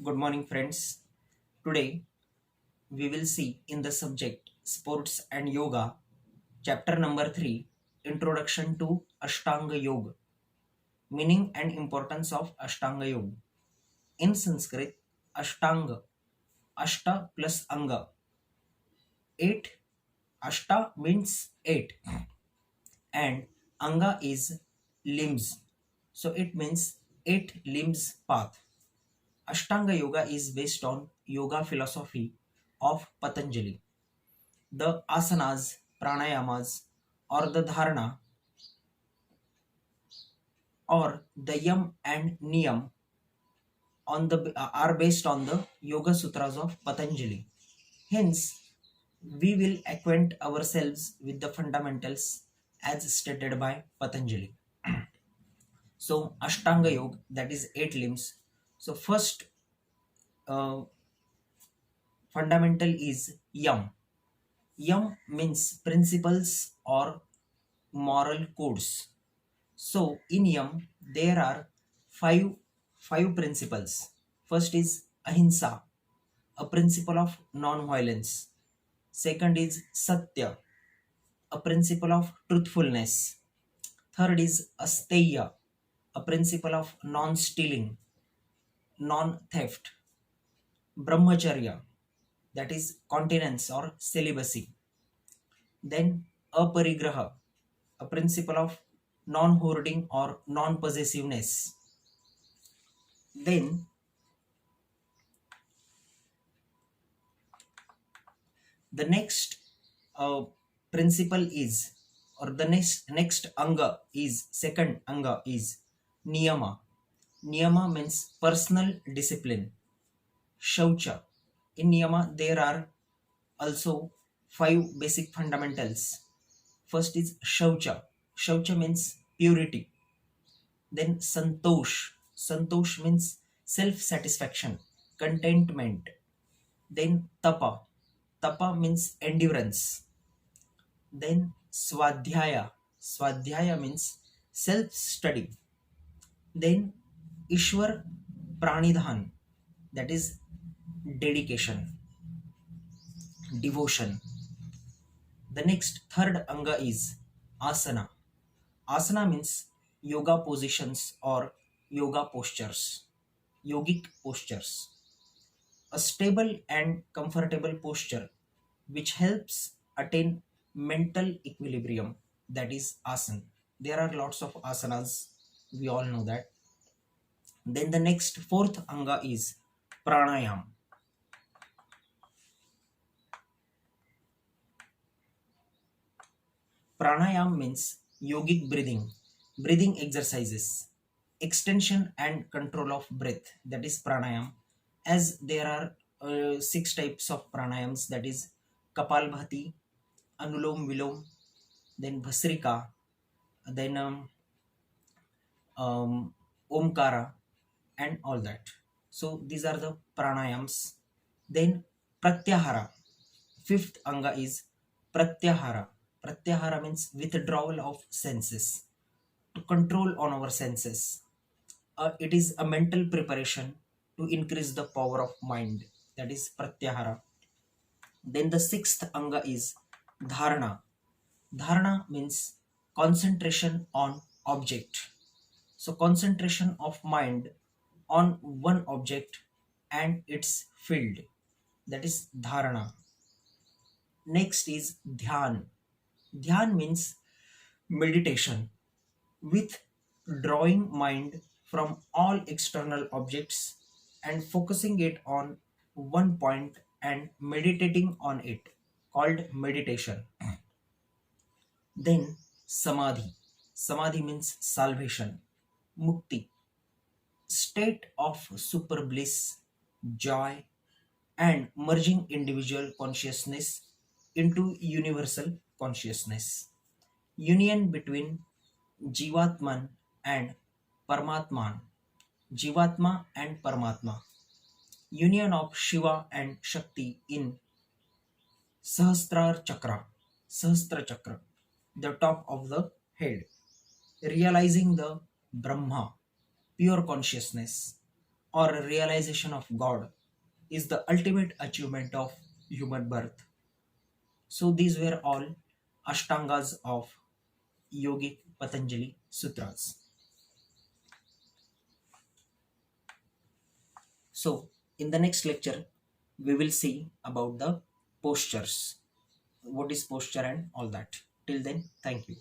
Good morning, friends. Today we will see in the subject Sports and Yoga, chapter number 3, Introduction to Ashtanga Yoga, meaning and importance of Ashtanga Yoga. In Sanskrit, Ashtanga, Ashta plus Anga, 8. Ashta means 8, and Anga is limbs. So it means 8 limbs path. Ashtanga Yoga is based on yoga philosophy of Patanjali. The asanas, pranayamas, or the dharana, or the yam and niyam are based on the Yoga Sutras of Patanjali. Hence, we will acquaint ourselves with the fundamentals as stated by Patanjali. So, Ashtanga Yoga, that is 8 limbs. So, first uh, fundamental is yam. Yam means principles or moral codes. So in Yam there are five five principles. First is ahimsa, a principle of non-violence. Second is satya, a principle of truthfulness. Third is asteya, a principle of non-stealing, non-theft. Brahmacharya, that is continence or celibacy. Then aparigraha, a principle of non-hoarding or non-possessiveness. Then the next uh, principle is, or the next anga is, second anga is niyama. Niyama means personal discipline. Shaucha, in niyama there are also five basic fundamentals. First is shaucha. Shaucha means purity. Then santosh. Santosh means self satisfaction, contentment. Then tapa. Tapa means endurance. Then swadhyaya. Swadhyaya means self study. Then Ishwar Pranidhan, that is dedication, devotion. The next third anga is asana. Asana means yoga positions or yoga postures, yogic postures. A stable and comfortable posture which helps attain mental equilibrium, that is asana. There are lots of asanas, we all know that. Then the next fourth anga is pranayam. Pranayam means yogic breathing exercises, extension and control of breath, that is pranayam. As there are six types of pranayams, that is kapalbhati, anulom vilom, then bhasrika, then omkara, and all that. So these are the pranayams. Then pratyahara. Fifth anga is pratyahara. Pratyahara means withdrawal of senses, to control on our senses. It is a mental preparation to increase the power of mind. That is pratyahara. Then the sixth anga is dharana. Dharana means concentration on object. So concentration of mind on one object and its field. That is dharana. Next is dhyan. Dhyan means meditation with drawing mind from all external objects and focusing it on one point and meditating on it, called meditation. Then samadhi. Samadhi means salvation, mukti, state of super bliss, joy, and merging individual consciousness into universal consciousness. Union between Jivatman and Paramatman. Jivatma and Paramatma. Union of Shiva and Shakti in Sahasrar Chakra. Sahasra Chakra, the top of the head. Realizing the Brahma, pure consciousness. or realization of God is the ultimate achievement of human birth. So these were all Ashtangas of Yogic Patanjali Sutras. So in the next lecture, we will see about the postures. What is posture and all that. Till then, thank you.